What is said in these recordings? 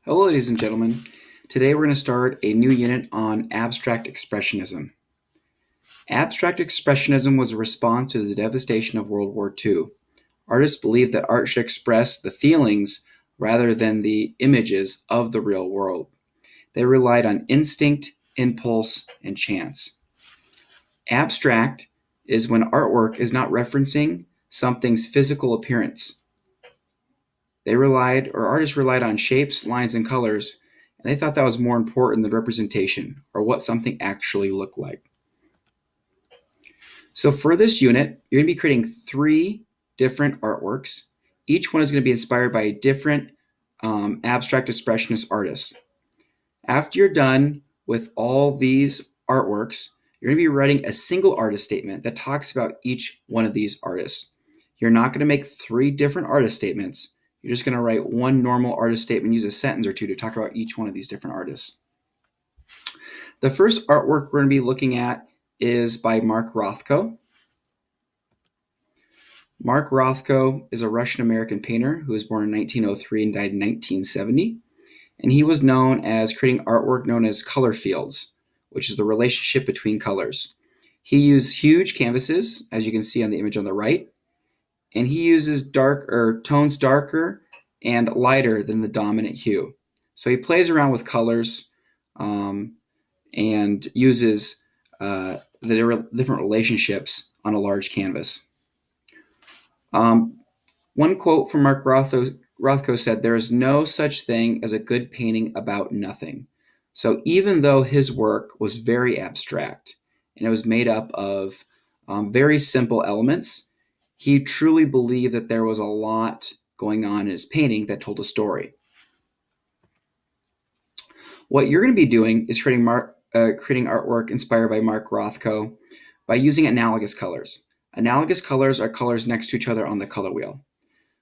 Hello, ladies and gentlemen. Today we're going to start a new unit on abstract expressionism. Abstract expressionism was a response to the devastation of World War II. Artists believed that art should express the feelings rather than the images of the real world. They relied on instinct, impulse, and chance. Abstract is when artwork is not referencing something's physical appearance. Artists relied on shapes, lines, and colors, and they thought that was more important than representation or what something actually looked like. So for this unit, you're going to be creating 3 different artworks. Each one is going to be inspired by a different abstract expressionist artist. After you're done with all these artworks, you're going to be writing a single artist statement that talks about each one of these artists. You're not going to make 3 different artist statements. You're just going to write one normal artist statement, use a sentence or two to talk about each one of these different artists. The first artwork we're going to be looking at is by Mark Rothko. Mark Rothko is a Russian-American painter who was born in 1903 and died in 1970. And he was known as creating artwork known as color fields, which is the relationship between colors. He used huge canvases, as you can see on the image on the right, and he uses tones darker and lighter than the dominant hue. So he plays around with colors and uses the different relationships on a large canvas. One quote from Mark Rothko said, "There is no such thing as a good painting about nothing." So even though his work was very abstract and it was made up of very simple elements, he truly believed that there was a lot going on in his painting that told a story. What you're going to be doing is creating artwork inspired by Mark Rothko by using analogous colors. Analogous colors are colors next to each other on the color wheel.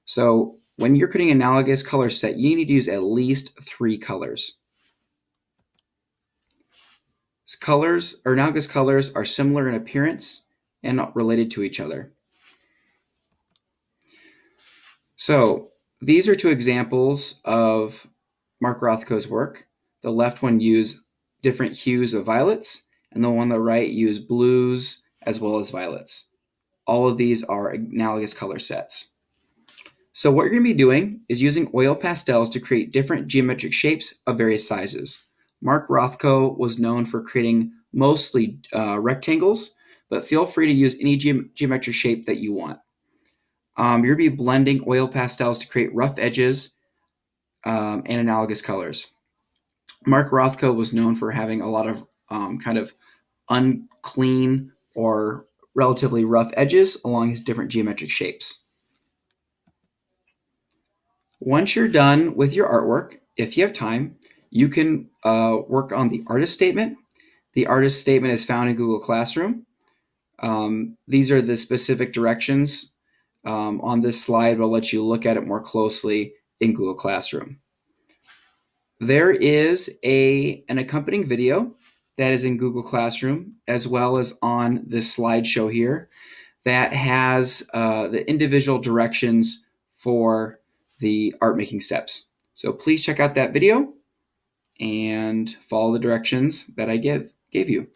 So when you're creating an analogous color set, you need to use at least 3 colors. Analogous colors are similar in appearance and not related to each other. So these are 2 examples of Mark Rothko's work. The left one used different hues of violets, and the one on the right used blues as well as violets. All of these are analogous color sets. So what you're going to be doing is using oil pastels to create different geometric shapes of various sizes. Mark Rothko was known for creating mostly rectangles, but feel free to use any geometric shape that you want. You're going to be blending oil pastels to create rough edges and analogous colors. Mark Rothko was known for having a lot of kind of unclean or relatively rough edges along his different geometric shapes. Once you're done with your artwork, if you have time, you can work on the artist statement. The artist statement is found in Google Classroom. These are the specific directions on this slide, but I'll let you look at it more closely in Google Classroom. There is an accompanying video that is in Google Classroom, as well as on this slideshow here, that has the individual directions for the art making steps. So please check out that video and follow the directions that I gave you.